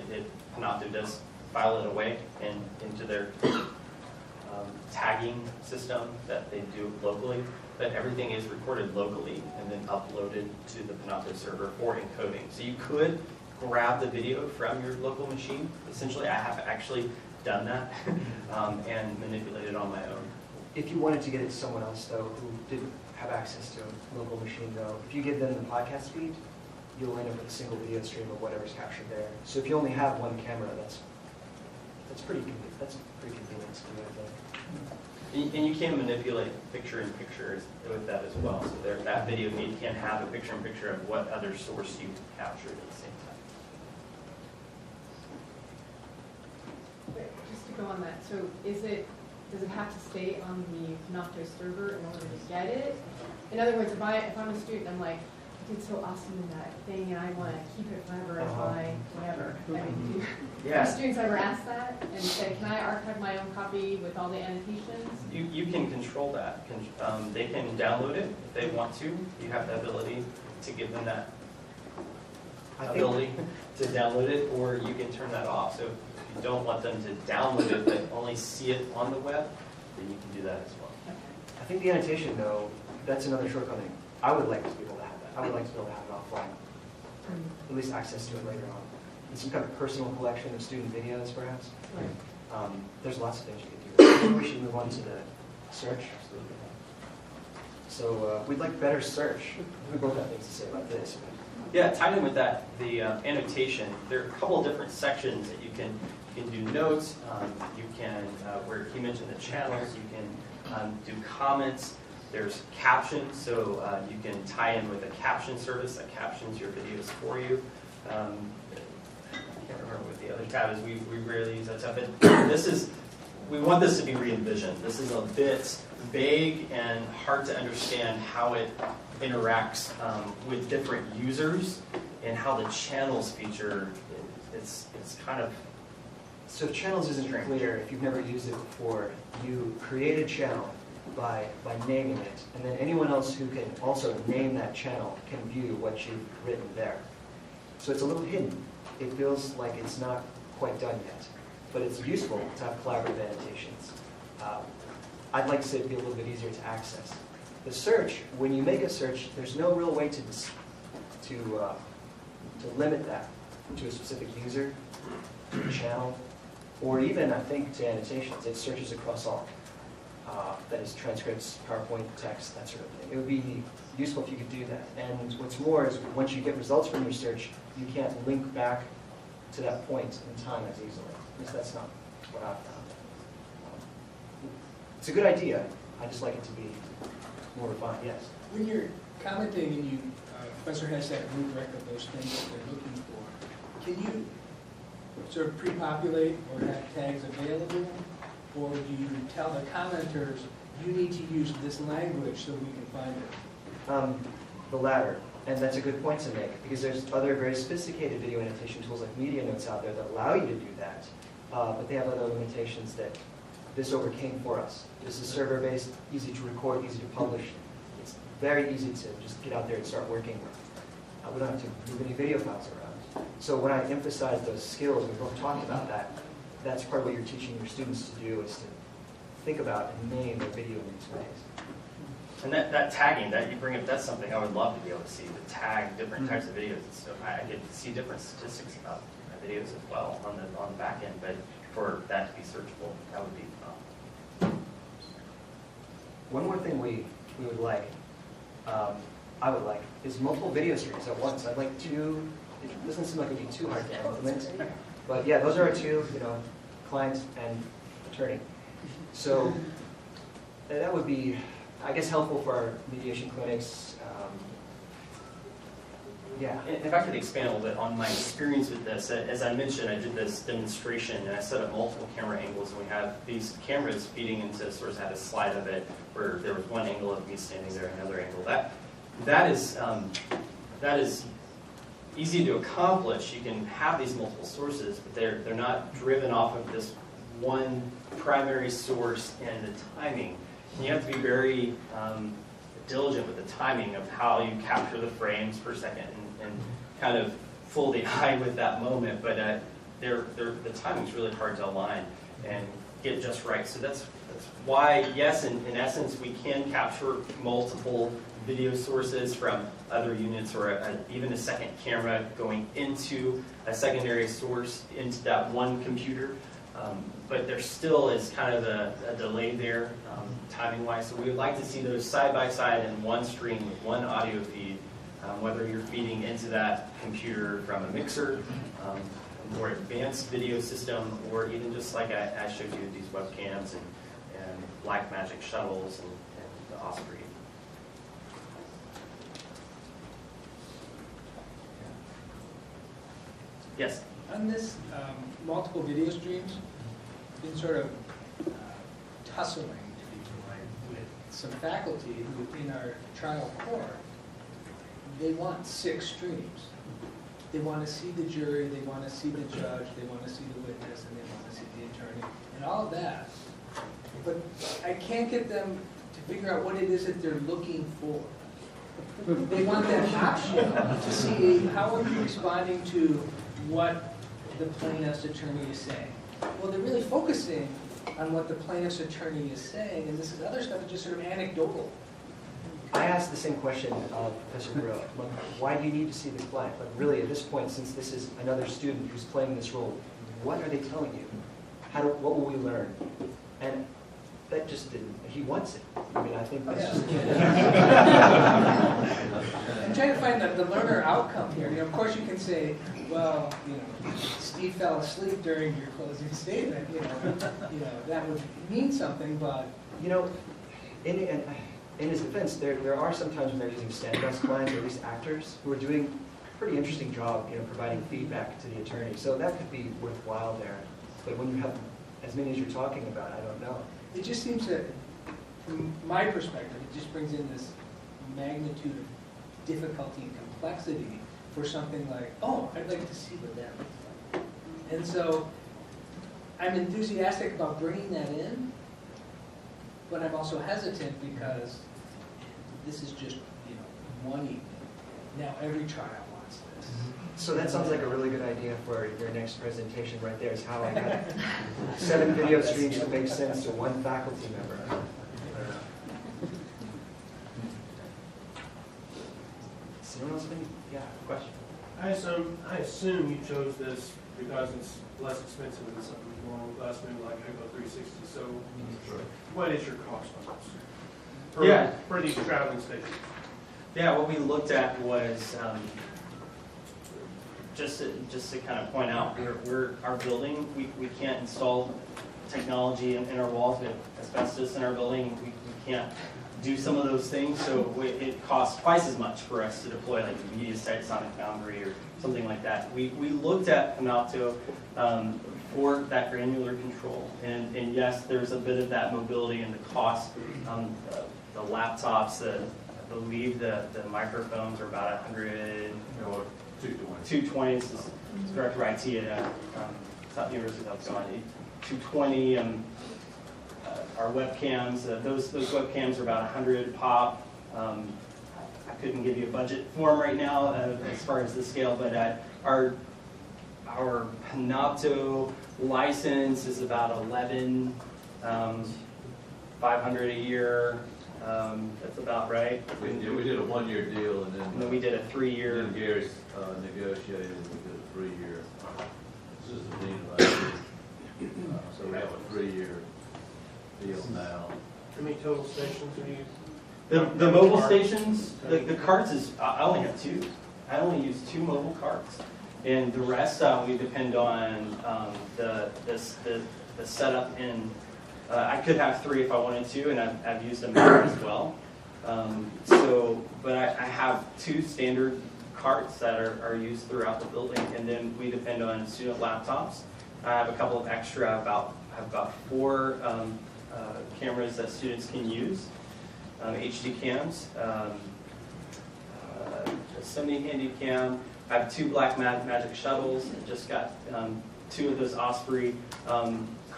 Panopto does file it away and into their tagging system that they do locally, but everything is recorded locally and then uploaded to the Panopto server for encoding. So you could grab the video from your local machine. Essentially, I have actually done that and manipulated on my own. If you wanted to get it to someone else, though, who didn't have access to a local machine, though, if you give them the podcast feed, you'll end up with a single video stream of whatever's captured there. So if you only have one camera, that's pretty convenient to do, I think. And you can manipulate picture-in-picture with that as well. So that video feed can have a picture-in-picture of what other source you captured at the same time. Just to go on that, so does it have to stay on the Panopto server in order to get it? In other words, if I'm a student, I'm like, I did so awesome in that thing, and I want to keep it forever as my whatever. I mean, do students ever ask that and say, can I archive my own copy with all the annotations? You can control that. They can download it if they want to. You have the ability to give them that ability to download it, or you can turn that off. So if you don't want them to download it but only see it on the web, then you can do that as well. Okay. I think the annotation, though, that's another shortcoming. I would like to be able to have that. I would like to be able to have it offline, at least access to it later on. In some kind of personal collection of student videos, perhaps. Right. There's lots of things you can do. Maybe we should move on to the search. So we'd like better search. We both have things to say about this. Yeah, tied in with that, the annotation, there are a couple of different sections that you can do notes, you can, where he mentioned the channels, you can do comments, there's captions, so you can tie in with a caption service that captions your videos for you. I can't remember what the other tab is, we rarely use that stuff, but we want this to be re-envisioned. This is a bit vague and hard to understand how it interacts with different users and how the channels feature, it's kind of... So if channels isn't clear, if you've never used it before, you create a channel by naming it, and then anyone else who can also name that channel can view what you've written there. So it's a little hidden. It feels like it's not quite done yet, but it's useful to have collaborative annotations. I'd like to say it'd be a little bit easier to access. The search, when you make a search, there's no real way to limit that to a specific user, channel, or even, I think, to annotations. It searches across all. That is transcripts, PowerPoint, text, that sort of thing. It would be useful if you could do that. And what's more is once you get results from your search, you can't link back to that point in time as easily. At least that's not what I've found. It's a good idea. I just like it to be more refined, yes. When you're commenting and Professor has that rubric of those things that they're looking for, can you sort of pre-populate or have tags available? Or do you tell the commenters, you need to use this language so we can find it? The latter. And that's a good point to make, because there's other very sophisticated video annotation tools like Media Notes out there that allow you to do that. But they have other limitations that this overcame for us. This is server-based, easy to record, easy to publish. It's very easy to just get out there and start working. We don't have to move any video files around. So when I emphasize those skills, we both talked about that, that's part of what you're teaching your students to do, is to think about and name their video in these ways. And that tagging that you bring up, that's something I would love to be able to see, to tag different types of videos and stuff. I could see different statistics about videos as well on the back end, but for that to be searchable, that would be One more thing we would like, I would like, is multiple video streams at once. I'd like two. It doesn't seem like it'd be too hard to implement, but yeah, those are our two, client and attorney. So that would be, I guess, helpful for our mediation clinics. Yeah. And if I could expand a little bit on my experience with this, as I mentioned, I did this demonstration and I set up multiple camera angles, and we have these cameras feeding into, sort of had a slide of it where there was one angle of me standing there and another angle. That is easy to accomplish. You can have these multiple sources, but they're not driven off of this one primary source and the timing. And you have to be very diligent with the timing of how you capture the frames per second and kind of fool the eye with that moment. But the timing's really hard to align and get just right. So that's why, yes, in essence, we can capture multiple video sources from other units, or even a second camera going into a secondary source into that one computer. But there still is kind of a delay there, timing-wise. So we would like to see those side by side in one stream with one audio feed, whether you're feeding into that computer from a mixer, a more advanced video system, or even just like I showed you, these webcams and Blackmagic shuttles and the Osprey. Yes? On this multiple video streams, been sort of tussling, to be polite, with some faculty who in our trial court, they want 6 streams. They want to see the jury, they want to see the judge, they want to see the witness, and they want to see the attorney, and all of that. But I can't get them to figure out what it is that they're looking for. They want that option to see how are you responding to what the plaintiff's attorney is saying. Well, they're really focusing on what the plaintiff's attorney is saying, and this is other stuff is just sort of anecdotal. I asked the same question of Professor Grill. Why do you need to see the blank? But really, at this point, since this is another student who's playing this role, what are they telling you? What will we learn? And that just didn't, he wants it. I mean, I think that's just... I'm trying to find the learner outcome here. You know, of course you can say, well, you know, Steve fell asleep during your closing statement. You know, that would mean something, but... You know, in his defense, there are sometimes when they're using standardized clients, or at least actors, who are doing a pretty interesting job, you know, providing feedback to the attorney. So that could be worthwhile there. But when you have as many as you're talking about, I don't know. It just seems that, from my perspective, it just brings in this magnitude of difficulty and complexity for something like, oh, I'd like to see what that looks like. And so I'm enthusiastic about bringing that in, but I'm also hesitant because this is just, you know, one evening. Now every trial wants this. So that sounds like a really good idea for your next presentation right there, is how I got 7 video streams to make sense to one faculty member. Does anyone else have any question? I assume you chose this because it's less expensive than something normal classroom like Echo 360. So, what is your cost on this? For these traveling stations. Yeah, what we looked at was just to kind of point out, our building, we can't install technology in our walls. We have asbestos in our building. We can't do some of those things, so it costs twice as much for us to deploy like a media site, Sonic Foundry, or something like that. We looked at Panopto for that granular control, and yes, there's a bit of that mobility and the cost. The laptops, I believe the microphones are about 100. 220. This is Director IT at South University of South Carolina. 220. Our webcams, those webcams are about 100 pop. I couldn't give you a budget for them right now as far as the scale, but our Panopto license is about 11, 500 a year. That's about right. We did a 1-year deal, and then we did a 3-year. Then Gary negotiated. We did a 3-year. This is the dean of IT. So we have a 3-year deal now. How many total stations do you? The mobile stations, the carts is, I only have 2. I only use 2 mobile carts, and the rest we depend on the setup in. I could have 3 if I wanted to, and I've used them there as well. But I have 2 standard carts that are used throughout the building, and then we depend on student laptops. I have a couple of extra. I have about 4 cameras that students can use, HD cams, a Sony Handycam. I have 2 Blackmagic shuttles. I just got 2 of those Osprey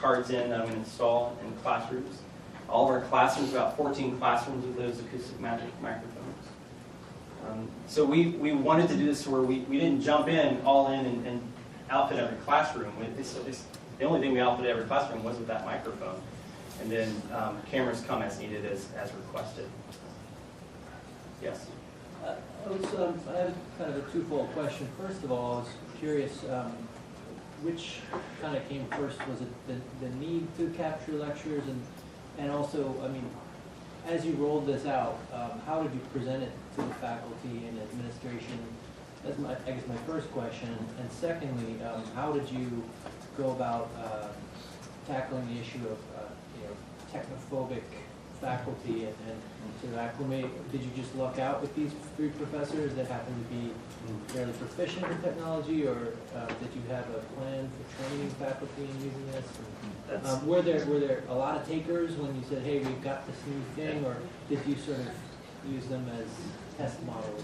cards in that I'm going to install in classrooms. All of our classrooms, about 14 classrooms with those acoustic microphones. So we wanted to do this to where we didn't jump in all in and outfit every classroom. The only thing we outfitted every classroom was with that microphone. And then cameras come as needed as requested. Yes? I have kind of a twofold question. First of all, I was curious, which kind of came first? Was it the need to capture lectures? And also, I mean, as you rolled this out, how did you present it to the faculty and administration? That's I guess my first question. And secondly, how did you go about tackling the issue of technophobic faculty and to acclimate? Did you just luck out with these 3 professors that happen to be fairly proficient in technology, or did you have a plan for training faculty in using this? Were there a lot of takers when you said, hey, we've got this new thing, or did you sort of use them as test models?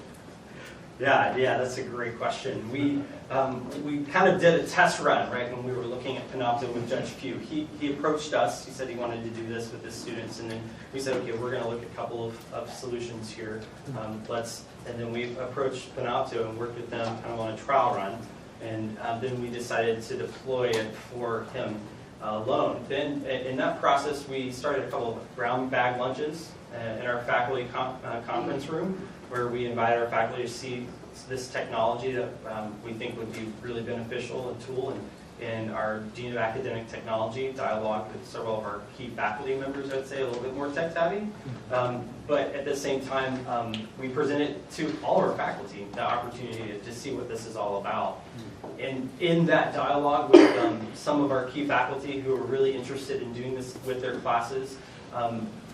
Yeah, that's a great question. We kind of did a test run, right, when we were looking at Panopto with Judge Pugh. He approached us. He said he wanted to do this with his students, and then we said, okay, we're going to look at a couple of solutions here. And then we approached Panopto and worked with them kind of on a trial run, and then we decided to deploy it for him alone. Then in that process, we started a couple of brown bag lunches in our faculty conference room, where we invited our faculty to see this technology that we think would be really beneficial and tool in our Dean of Academic Technology dialogue with several of our key faculty members, I'd say, a little bit more tech savvy. But at the same time, we presented to all of our faculty the opportunity to see what this is all about. And in that dialogue with some of our key faculty who are really interested in doing this with their classes,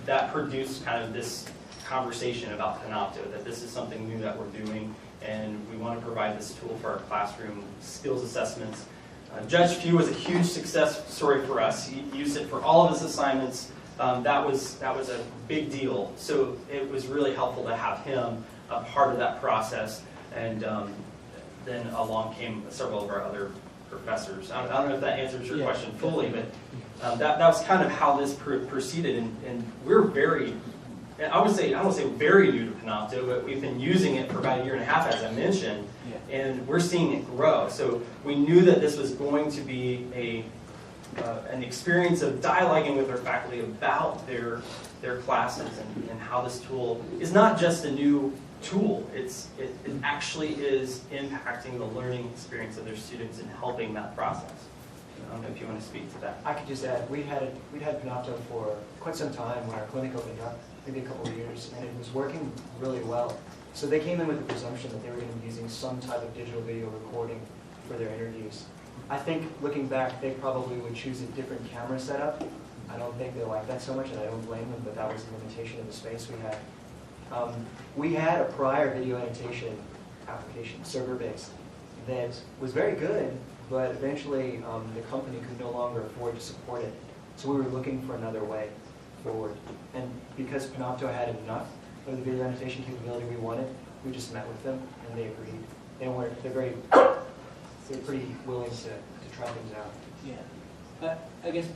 that produced kind of this conversation about Panopto, that this is something new that we're doing, and we want to provide this tool for our classroom skills assessments. Judge Pugh was a huge success story for us. He used it for all of his assignments. That was a big deal. So it was really helpful to have him a part of that process. And then along came several of our other professors. I don't know if that answers your question fully, but that was kind of how this proceeded. And we're very, I won't say very new to Panopto, but we've been using it for about 1.5 years, as I mentioned, and we're seeing it grow. So we knew that this was going to be an experience of dialoguing with our faculty about their classes and how this tool is not just a new tool. It actually is impacting the learning experience of their students and helping that process. I don't know if you want to speak to that. I could just add, we'd had Panopto for quite some time when our clinic opened up, maybe a couple of years, and it was working really well. So they came in with the presumption that they were going to be using some type of digital video recording for their interviews. I think, looking back, they probably would choose a different camera setup. I don't think they liked that so much, and I don't blame them, but that was the limitation of the space we had. We had a prior video annotation application, server-based, that was very good, but eventually the company could no longer afford to support it. So we were looking for another way forward. And because Panopto had enough of the video annotation capability we wanted, we just met with them and they agreed. They're pretty willing to try things out. Yeah. I guess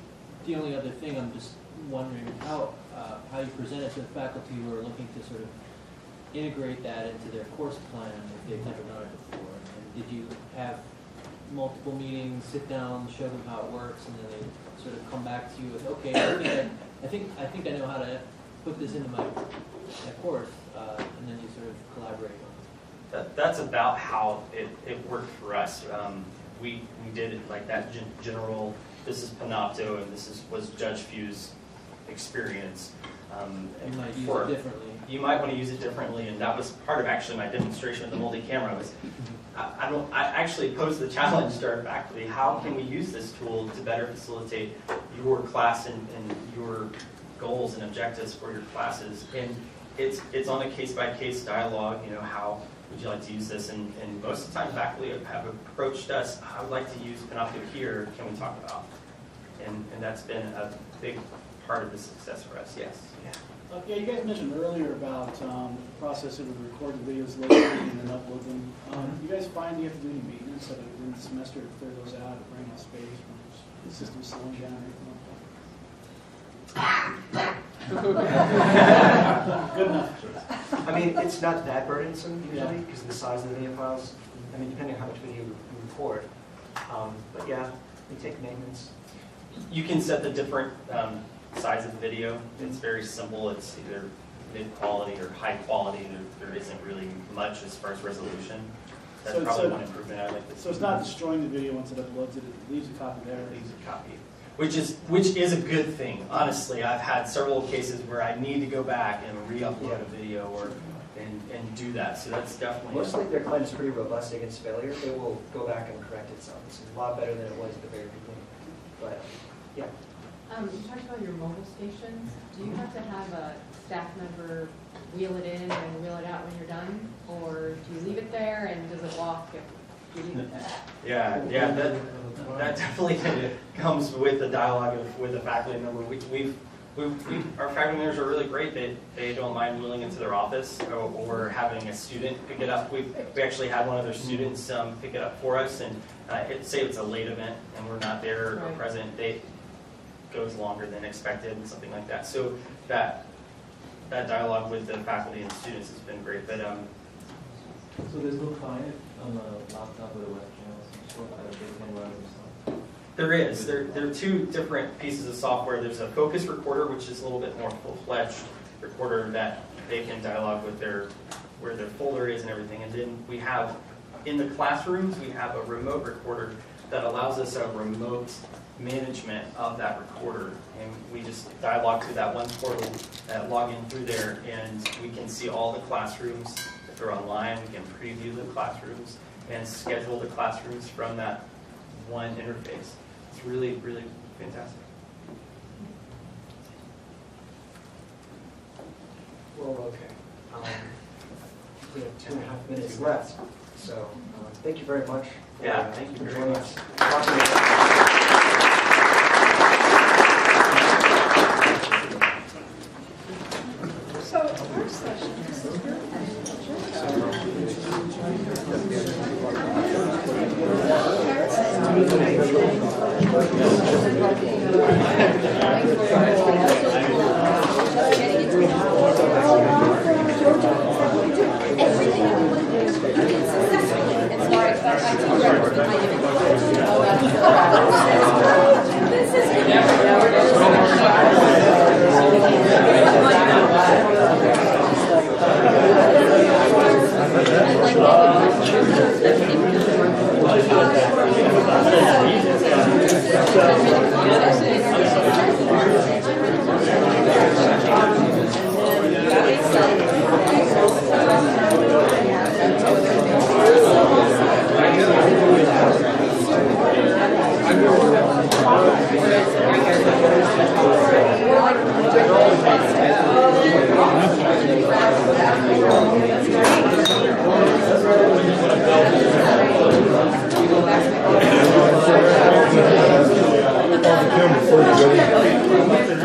the only other thing, I'm just wondering how you present it to the faculty who are looking to sort of integrate that into their course plan if they've never done it before. And did you have multiple meetings, sit down, show them how it works, and then they sort of come back to you with, okay, I think I know how to put this into my course, and then you sort of collaborate on it. That's about how it worked for us. We did it like that general, this is Panopto, and this was Judge Pugh's experience. You might use it differently. You might want to use it differently, and that was part of actually my demonstration of the multi-camera. I actually posed the challenge to our faculty: how can we use this tool to better facilitate your class and your goals and objectives for your classes? And it's on a case-by-case dialogue. You know, how would you like to use this? And most of the time, faculty have approached us. I would like to use Panopto here. Can we talk about? And that's been a big part of the success for us. Yes. Yeah. Yeah, you guys mentioned earlier about the process of recording videos locally and then upload them. You guys find you have to do any maintenance at the end of the semester to clear those out, bring out space when the system's slowing down or anything like that? Good enough. I mean, it's not that burdensome usually because of the size of the video files. I mean, depending on how much video you record. But yeah, we take maintenance. You can set the different size of the video. It's very simple. It's either mid-quality or high quality. There isn't really much as far as resolution. That's probably one improvement I'd like to see. So it's not destroying the video once it uploads it, it leaves a copy there. It leaves a copy, which is a good thing. Honestly, I've had several cases where I need to go back and re-upload a video and do that. So that's definitely Mostly their claim is pretty robust against failure. It will go back and correct itself. It's a lot better than it was at the very beginning. But yeah. You talked about your mobile stations. Do you have to have a staff member wheel it in and wheel it out when you're done? Or do you leave it there and does it walk if you leave it there? Yeah, that definitely comes with the dialogue with the faculty member. Our faculty members are really great. They don't mind wheeling into their office or having a student pick it up. We actually had one of their students pick it up for us, and say it's a late event and we're not there or present. It goes longer than expected and something like that. So that dialogue with the faculty and students has been great. But so there's no client on the laptop or the web channels that they can run themselves? There is. There are two different pieces of software. There's a focus recorder, which is a little bit more full-fledged recorder that they can dialogue with where their folder is and everything. And then we have, in the classrooms, we have a remote recorder that allows us a remote management of that recorder. And we just dialogue through that one portal, log in through there, and we can see all the classrooms. If they're online, we can preview the classrooms and schedule the classrooms from that one interface. It's really, really fantastic. Well, okay. We have 2.5 minutes left. So thank you very much. Yeah, thank you for very joining much. us. So our session is On the camera first, ready?